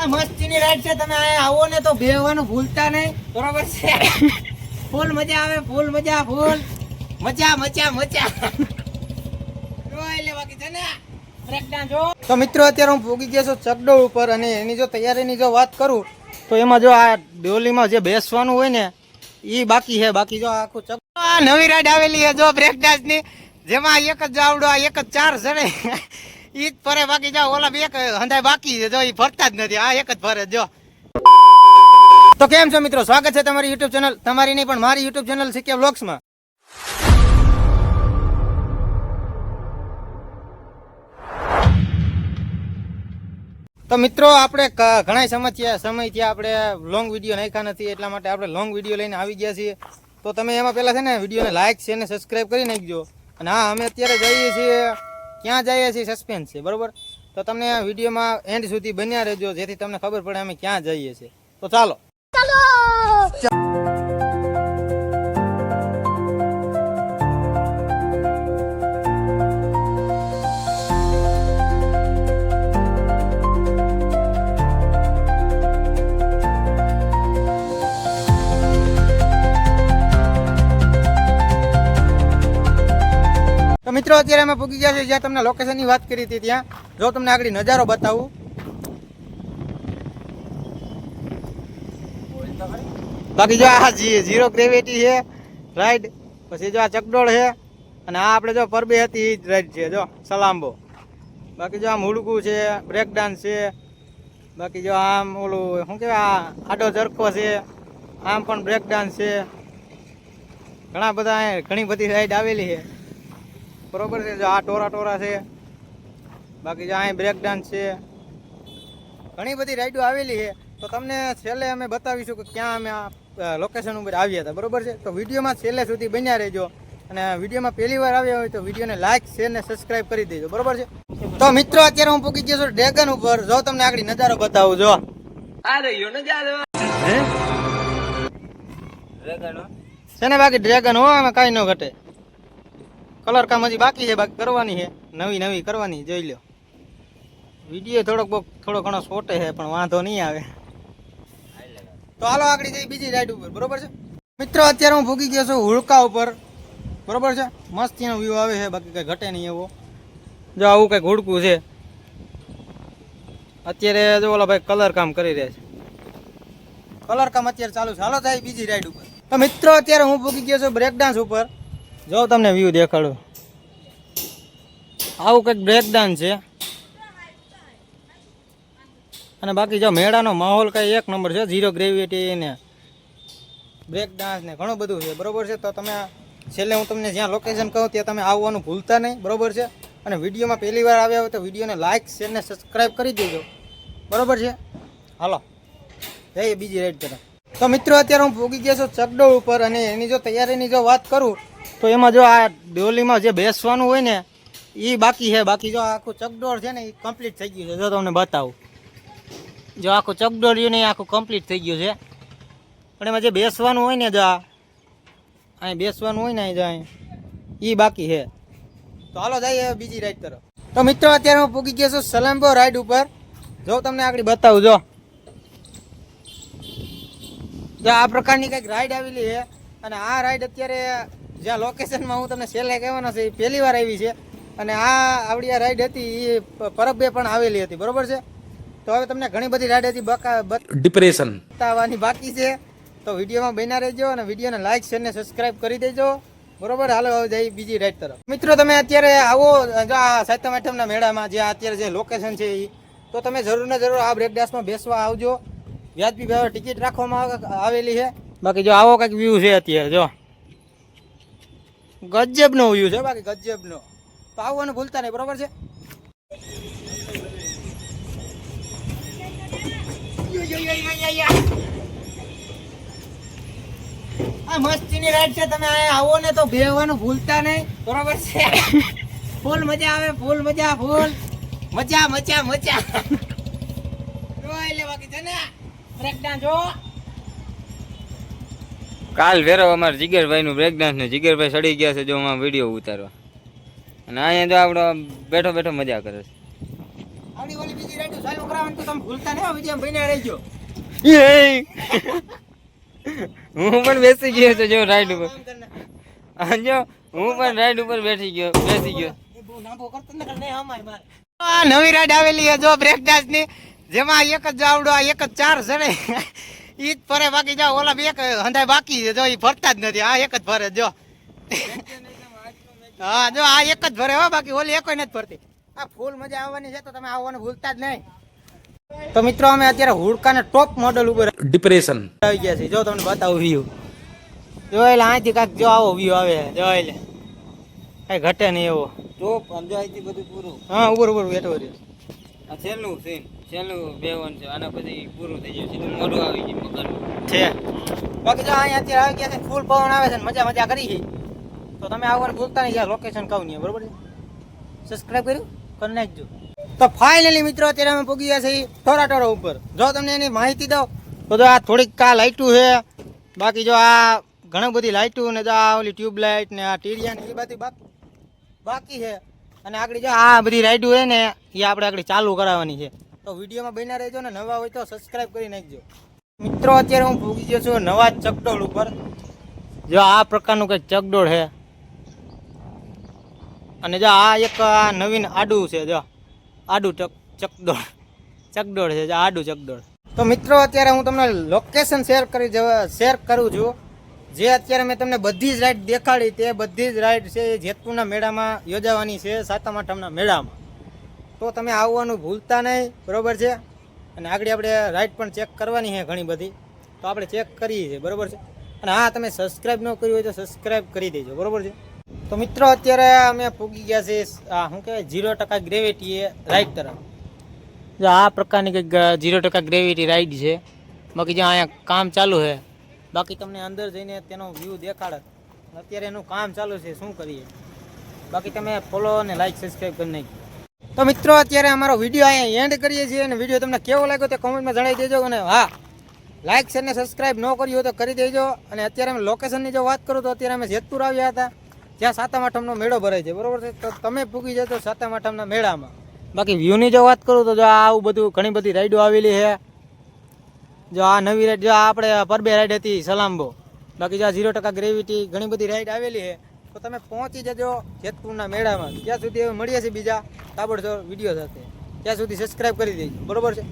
આ મસ્તીની રાઈડ છે. તમે અહીંયા આવો ને તો બેહવાનું ભૂલતા નહીં, બરોબર છે? ફૂલ મજા આવે, ફૂલ મજા, ફૂલ મજા મજા મજા. બાકી છે ને તો મિત્રો અત્યારે હું ભોગી ગયો છું ચકડોળ ઉપર, અને એની જો તૈયારીની જો વાત કરું તો એમાં જો આ ડોલીમાં જે બેસવાનું હોય ને એ બાકી છે. બાકી જો આખું ચકડોળ નવી રાઈડ આવેલી છે જો બ્રેક ડાન્સ ની, જેમાં એક જ જાવડો એક જ 4 જણે ઈ જ ફરે. બાકી જો ઓલા એક હંધાય બાકી છે, જો ઈ ફરતા જ નથી, આ એક જ ફરે જો. તો કેમ છો મિત્રો, સ્વાગત છે તમારી યુટ્યુબ ચેનલ, તમારી નહીં પણ મારી યુટ્યુબ ચેનલ સીકે વ્લોગ્સમાં. તો મિત્રો આપણે ઘણા સમયથી આપણે લોંગ વિડીયો નાખ્યા નથી, એટલા માટે આપણે લોંગ વિડીયો લઈને આવી ગયા છીએ. તો તમે એમાં પહેલાં છે ને વિડીયોને લાઇક છે અને સબસ્ક્રાઈબ કરી નાખજો. અને હા, અમે અત્યારે જઈએ છીએ, ક્યાં જઈએ છીએ સસ્પેન્સ છે, બરોબર? તો તમને આ વિડીયોમાં એન્ડ સુધી બન્યા રહેજો, જેથી તમને ખબર પડે અમે ક્યાં જઈએ છીએ. તો ચાલો. મિત્રો અત્યારે અમે પૂગી ગયા છે જ્યાં તમને લોકેશનની વાત કરી હતી ત્યાં. જો તમને આગળ નજારો બતાવું, બાકી જો આ ઝીરો ગ્રેવિટી છે રાઈડ, પછી જો આ ચકડોળ છે, અને આ આપણે જો પરબે હતી એ જ રાઈડ છે જો સલામ્બો. બાકી જો આમ હુડકું છે, બ્રેક ડાન્સ છે, બાકી જો આમ ઓલું શું કહેવાય આડો ઝરકો છે, આમ પણ બ્રેક ડાન્સ છે. ઘણી બધી રાઈડ આવેલી છે, બરોબર છે? જો આ ટોરા છે, બાકી જો અહીં બ્રેક ડાન્સ છે, ઘણી બધી રાઈડો આવેલી છે. તો તમને છેલ્લે અમે બતાવીશું કે ક્યાં અમે આ લોકેશન ઉપર આવ્યા હતા, બરોબર છે? તો વિડીયોમાં છેલ્લે સુધી બન્યા રહેજો, અને વિડીયોમાં પહેલી વાર આવ્યા હોય તો વિડીયોને લાઇક શેર ને સબસ્ક્રાઈબ કરી દેજો, બરોબર છે? તો મિત્રો અત્યારે હું પૂકી ગયો છું ડ્રેગન ઉપર. જો તમને આગળ નજારો બતાવું, જો આ રહ્યો નજારો છે ને. બાકી ડ્રેગન હો, અમે કાંઈ ન ઘટે. કલર કામ હજી બાકી છે, બાકી કરવાની છે, નવી કરવાની, જોઈ લો. વિડીયો થોડો ઘણો છોટે છે, પણ વાંધો નહીં આવે. તો હાલો આગળ જઈ બીજી રાઈડ ઉપર, બરોબર છે મિત્રો? અત્યારે હું ભૂગી ગયો છું હુડકા ઉપર, બરોબર છે? મસ્ત એનો વ્યૂ આવે છે, બાકી કઈ ઘટે નહીં એવો. જો આવું કઈક હુડકું છે. અત્યારે જો ઓલા ભાઈ કલર કામ કરી રહ્યા છે, કલર કામ અત્યારે ચાલુ છે. હાલો જાય બીજી રાઈડ ઉપર. તો મિત્રો અત્યારે હું ભૂગી ગયો છું બ્રેક ડાન્સ ઉપર. જો તમને વ્યૂ દેખાડું, આવું કંઈક બ્રેક ડાન્સ છે. અને બાકી જો મેળાનો માહોલ કઈ એક નંબર છે, ઝીરો ગ્રેવિટી ને બ્રેક ડાન્સ ને ઘણું બધું છે, બરોબર છે? તો તમે છેલ્લે હું તમને જ્યાં લોકેશન કહું ત્યાં તમે આવવાનું ભૂલતા નહીં, બરોબર છે? અને વિડીયોમાં પહેલી વાર આવ્યા હોય તો વિડીયોને લાઇક શેર ને સબસ્ક્રાઈબ કરી દેજો, બરોબર છે? હાલો જઈએ બીજી રાઈડ તરફ. તો મિત્રો અત્યારે હું ભોગી ગયા છું ચકડોળ ઉપર, અને એની જો તૈયારીની જો વાત કરું તો એમાં જો આ ડોલીમાં જે બેસવાનું હોય ને એ બાકી છે. બાકી જો આખું ચકડોળ છે ને એ કમ્પ્લીટ થઈ ગયું છે. જો તમને બતાવું, જો આખું ચકડોળ રહ્યું ને એ આખું કમ્પ્લીટ થઈ ગયું છે. પણ એમાં જે બેસવાનું હોય ને, જો અહીં બેસવાનું હોય ને, જો અહીં એ બાકી છે. તો હાલો જઈએ બીજી રાઈડ તરફ. તો મિત્રો અત્યારે હું પૂગી ગયો છું સલામ્બો રાઈડ ઉપર. જો તમને આગળ બતાવું, જો આ પ્રકારની કંઈક રાઈડ આવેલી છે. અને આ રાઈડ અત્યારે જ્યાં લોકેશનમાં હું તમને છેલ્લે કહેવાનો છે એ પહેલી વાર આવી છે. અને આવડી આ રાઈડ હતી એ પરબે પણ આવેલી હતી, બરોબર છે? તો હવે તમને ઘણી બધી રાઈડ હતી ડિપ્રેશન બતાવવાની બાકી છે. તો વિડીયોમાં બન્યા રહેજો, અને વિડીયોને લાઇક શેર ને સબસ્ક્રાઈબ કરી દેજો, બરોબર? હાલો હવે જઈ બીજી રાઈડ તરફ. મિત્રો તમે અત્યારે આવો જો આ સાતમ આઠમના મેળામાં, જે અત્યારે જે લોકેશન છે એ, તો તમે જરૂર ને જરૂર આ બ્રેક ડાન્સમાં બેસવા આવજો. વ્યાજબી ભાવે ટિકિટ રાખવામાં આવેલી છે. બાકી જો આવો કંઈક વ્યૂ છે અત્યારે, જો ગજબનો વ્યૂ છે, બાકી ગજબનો. તો આવવાનું ભૂલતા નહીં, બરોબર છે? આ મસ્તીની રાઈડ છે. તમે અહીંયા આવો ને તો બેહવાનું ભૂલતા નહીં, બરોબર છે? ફૂલ મજા આવે, ફૂલ મજા, ફૂલ મજા મજા મજા. બાકી છે ને બ્રેક ડાન્સ જો કાલ વેરો અમારે જીગરભાઈ નું બ્રેક ડાન્સ ને જીગરભાઈ સડી ગયા છે જો આમાં વિડીયો ઉતારવા, અને અહીંયા જો આપણો બેઠો મજા કરે છે. આવડી ઓલી બીજી રાઈડ ચાલુ કરા. કરાવવાનું તો તમે ભૂલતા નહીં વિડીયો બન્યા રહેજો. હું પણ બેસી ગયો છું જો રાઈડ ઉપર. કામ કરીને. હા જો હું પણ રાઈડ ઉપર બેસી ગયો. એ બહુ લાંબો કરતો ને નહીં અમાય મારે. આ નવી રાઈડ આવેલી છે જો બ્રેક ડાન્સ ની, જેમાં એક જ આવડો આ એક જ 4 જણે ઈ જ ફરે, બાકી જો ઓલા બે હંધાય બાકી છે જો ઈ ફરતા જ નથી. આ એક જ ફરે જો. હા જો આ એક જ ફરે હો, બાકી ઓલી એકોય નથી ફરતી. આ ફૂલ મજા આવવાની છે તો તમે આવવાનું ભૂલતા જ નહીં. તો મિત્રો અમે અત્યારે હુડકાના ટોપ મોડલ ઉપર ડિપ્રેશન આવી ગયા છે. જો તમને બતાવું વ્યૂ જો એટલે અહીંથી કાંઈક જો આવો વ્યૂ આવે જો એટલે કઈ ઘટે નહીં એવો. તો પંજાબી બધું પૂરું. હા ઉપર ઉપર બેઠો રહ્યો આ છેલ્લું સીન, છેલ્લું બેવન છે. આના પછી પૂરું થઈ જાય સીધું મોઢું આવી ગયું મકાનનું. છે. બાકી જો અહીંયા અત્યારે આવી ગયા છે, ફૂલ પવન આવે છે ને મજા મજા કરી છે. તો તમે આવવાનું ભૂલતા નહીં. જ્યાં લોકેશન કહું નહીં બરોબર છે. સબસ્ક્રાઇબ કર્યું કરી નાખજો. તો ફાઇનલી મિત્રો અત્યારે અમે પહોંચી ગયા છીએ ટોરાટોરા ઉપર. જો તમને એની માહિતી દઉં તો જો આ થોડીક આ લાઇટું છે, બાકી જો આ ઘણી બધી લાઇટું ને જો આ ઓલી ટ્યુબ લાઇટ ને આ ટીરિયા ને એ બધી બાકી છે. અને આગળ જો આ બધી રાઈડો છે ને એ આપણે આગળ ચાલુ કરાવવાની છે. તો વિડીયોમાં બન્યા રહેજો ને નવા હોય તો સબસ્ક્રાઇબ કરી નાખજો. મિત્રો અત્યારે હું પહોંચી ગયો છું નવા ચકડોળ ઉપર. જો આ પ્રકારનું કંઈક ચકડોળ છે અને જો આ એક આ નવીન આડું છે. જો આડું ચકડોળ છે જો આડું ચકડોળ. તો મિત્રો અત્યારે હું તમને લોકેશન શેર કરું છું. જે અત્યારે મેં તમને બધી જ રાઈડ દેખાડી તે બધી જ રાઈડ છે એ જેતપુરના મેળામાં યોજાવાની છે, સાતમ આઠમના મેળામાં. તો તમે આવવાનું ભૂલતા નહીં બરોબર છે. અને આગળ આપણે રાઈડ પણ ચેક કરવાની છે ઘણી બધી, તો આપણે ચેક કરીએ છીએ બરોબર છે. અને હા તમે સબસ્ક્રાઈબ ન કર્યું હોય તો સબસ્ક્રાઈબ કરી દેજો બરોબર છે. તો મિત્રો અત્યારે અમે પૂગી ગયા છે આ શું કહેવાય 0% ગ્રેવિટી એ રાઈડ તરફ. જો આ પ્રકારની કંઈક 0% ગ્રેવિટી રાઈડ છે. બાકી જ્યાં અહીંયા કામ ચાલુ છે, બાકી તમને અંદર જઈને તેનો વ્યૂ દેખાડે. અત્યારે એનું કામ ચાલુ છે, શું કરીએ. બાકી તમે ફોલો અને લાઈક સબસ્ક્રાઈબ કરી નાખજો. તો મિત્રો અત્યારે અમારો વિડીયો અહીંયા એન્ડ કરીએ છીએ. અને વિડીયો તમને કેવો લાગ્યો તે કોમેન્ટમાં જણાવી દેજો. અને હા લાઈક શેર ને સબસ્ક્રાઈબ ન કર્યું હોય તો કરી દેજો. અને અત્યારે અમે લોકેશનની જો વાત કરું તો અત્યારે અમે જેતપુર આવ્યા હતા, જ્યાં સાતમ આઠમનો મેળો ભરાય છે બરોબર છે. તો તમે પૂગી જતો સાતમ આઠમના મેળામાં. બાકી વ્યૂની જો વાત કરું તો જો આવું બધું ઘણી બધી રાઈડો આવેલી છે. જો આ નવી રાઈડ જો આપણે પરબે રાઈડ હતી સલામ્બો. બાકી જો આ 0% ગ્રેવિટી ઘણી બધી રાઈડ આવેલી છે. તો તમે પહોંચી જજો જેતપુરના મેળામાં. ત્યાં સુધી હવે મળીએ છીએ બીજા તાબડતોડ વિડીયો સાથે. ત્યાં સુધી સબસ્ક્રાઈબ કરી દેજો બરોબર છે.